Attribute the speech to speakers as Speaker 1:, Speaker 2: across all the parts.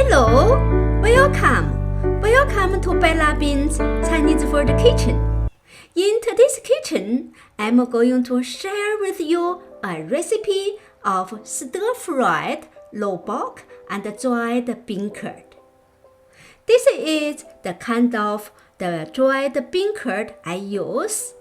Speaker 1: Hello, welcome to Bella Bean's Chinese Food Kitchen. In today's kitchen, I'm going to share with you a recipe of stir-fried LoBok and dried bean curd. This is the kind of the dried bean curd I use.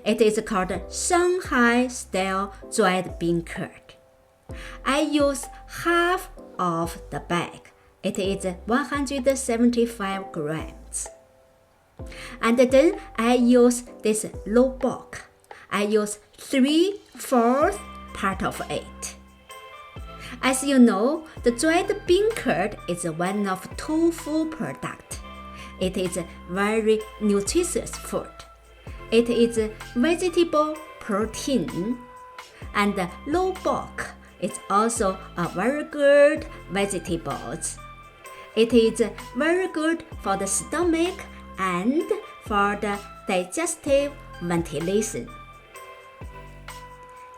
Speaker 1: It is called Shanghai-style dried bean curd. I use half of the bag. It is 175 grams. And then I use this LoBok. I use 3/4 part of it. As you know, the dried bean curd is one of tofu product. It is very nutritious food. It is vegetable protein. And the LoBok is also a very good vegetables. It is very good for the stomach and for the digestive ventilation.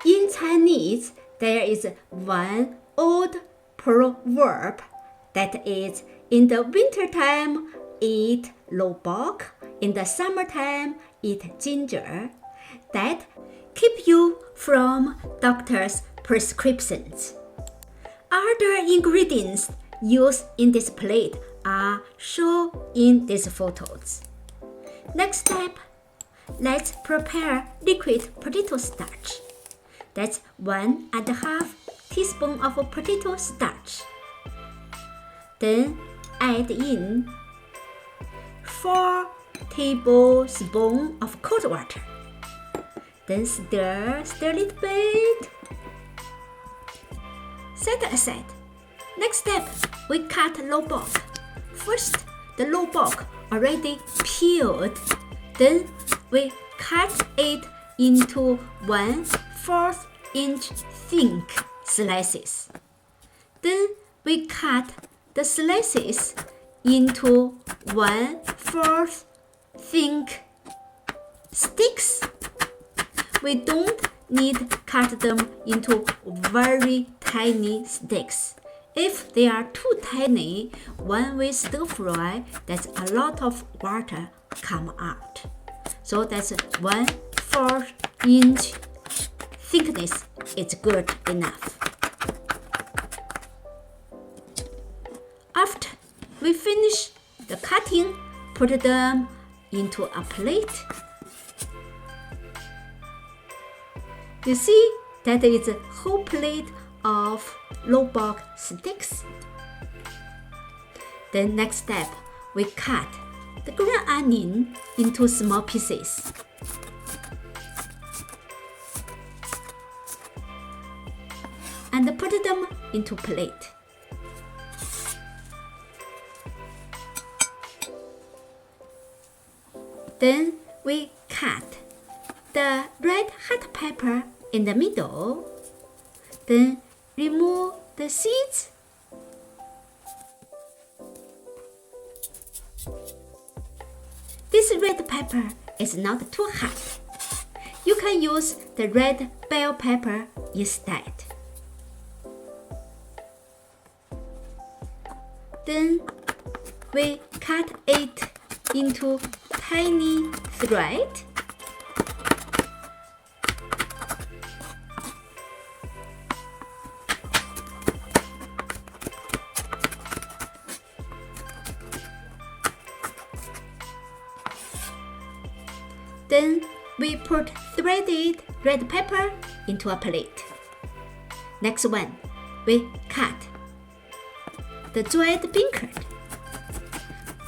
Speaker 1: In Chinese, there is one old proverb that is, in the wintertime, eat LoBok, in the summertime, eat ginger, that keep you from doctor's prescriptions. Other ingredients used in this plate are shown in these photos. Next step, let's prepare liquid potato starch. That's 1.5 teaspoon of potato starch. Then add in 4 tablespoons of cold water. Then stir a little bit. Set aside. Next step, we cut LoBok. First, the LoBok already peeled. Then we cut it into 1/4 inch thick slices. Then we cut the slices into 1/4 thick sticks. We don't need cut them into very tiny sticks. If they are too tiny, when we stir fry, that's a lot of water come out. So that's 1/4 inch thickness is good enough. After we finish the cutting, put them into a plate. You see, that is a whole plate of LoBok sticks. Then next step, we cut the green onion into small pieces. And put them into plate. Then we cut the red hot pepper in the middle. Then remove the seeds. This red pepper is not too hot. You can use the red bell pepper instead. Then we cut it into tiny threads. Then we put threaded red pepper into a plate. Next one, we cut the dried bean curd.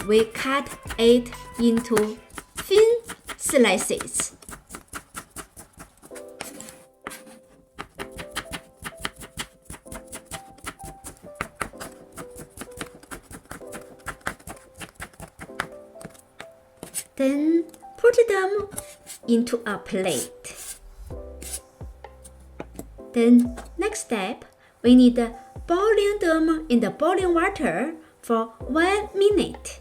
Speaker 1: We cut it into thin slices. Then put them into a plate. Then next step, we need boiling them in the boiling water for 1 minute.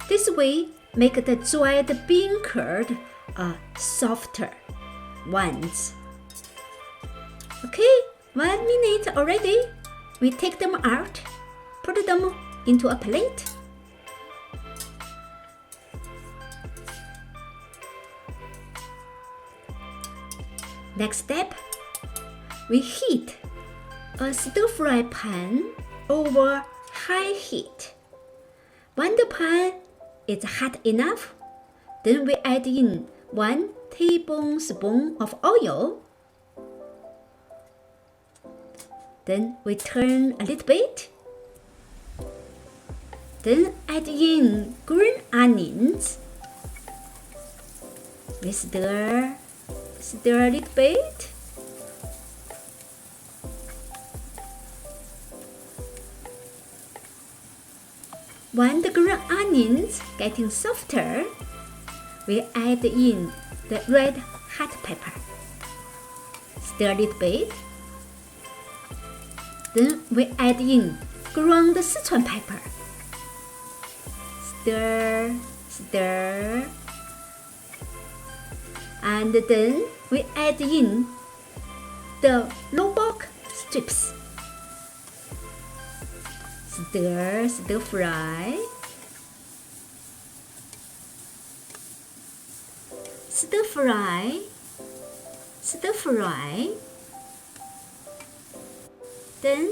Speaker 1: This way, make the dried bean curd softer ones. Okay, 1 minute already. We take them out, put them into a plate. Next step, we heat a stir-fry pan over high heat. When the pan is hot enough, then we add in 1 tablespoon of oil. Then we turn a little bit. Then add in green onions. We stir a little bit. When the green onions getting softer, we add in the red hot pepper. Stir a little bit. Then we add in ground Sichuan pepper. Stir, stir. And then we add in the LoBok strips. Stir, stir fry. Stir fry. Stir fry. Then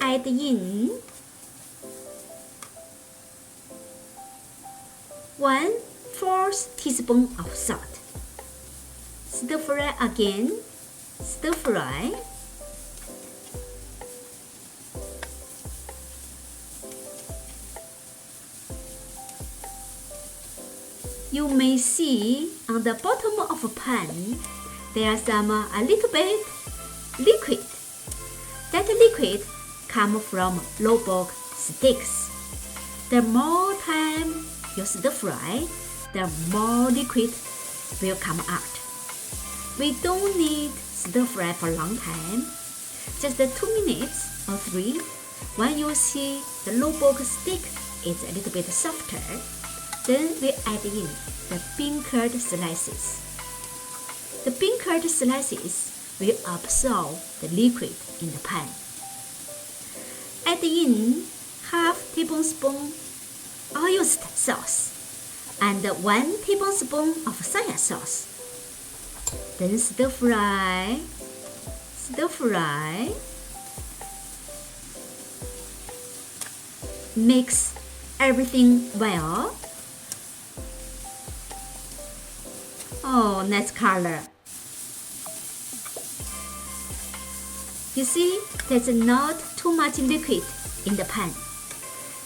Speaker 1: add in 1/4 teaspoon of salt. Stir fry again. Stir fry. You may see on the bottom of a pan there are some a little bit liquid. That liquid comes from LoBok sticks. The more time you stir fry, the more liquid will come out. We don't need stir fry for a long time, just 2 minutes or 3. When you see the LoBok stick is a little bit softer, then we add in the bean curd slices. The bean curd slices will absorb the liquid in the pan. Add in 1/2 tablespoon oyster sauce and 1 tablespoon of soya sauce. Then stir fry, stir fry. Mix everything well. Oh, nice color. You see, there's not too much liquid in the pan.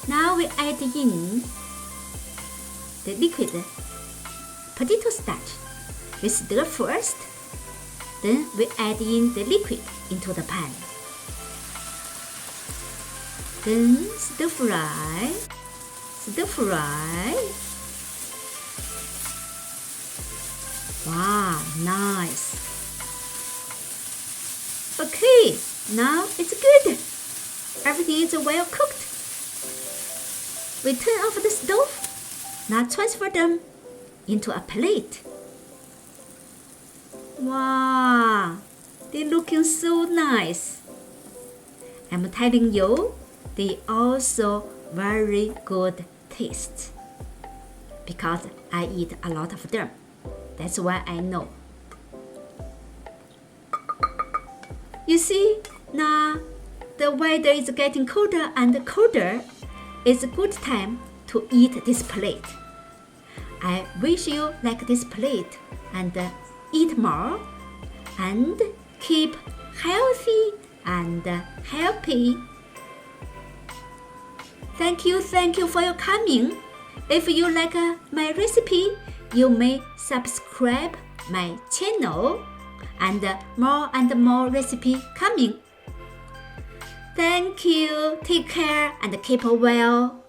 Speaker 1: Now we add in the liquid potato starch. We stir first, then we add in the liquid into the pan. Then stir fry, stir fry. Wow, nice. Okay, now it's good. Everything is well cooked. We turn off the stove. Now transfer them into a plate. Wow, they're looking so nice. I'm telling you, they also very good taste. Because I eat a lot of them. That's why I know. You see, now the weather is getting colder and colder. It's a good time to eat this plate. I wish you like this plate and eat more and keep healthy and happy. Thank you for your coming. If you like my recipe, you may subscribe my channel and more recipe coming. Thank you. Take care and keep well.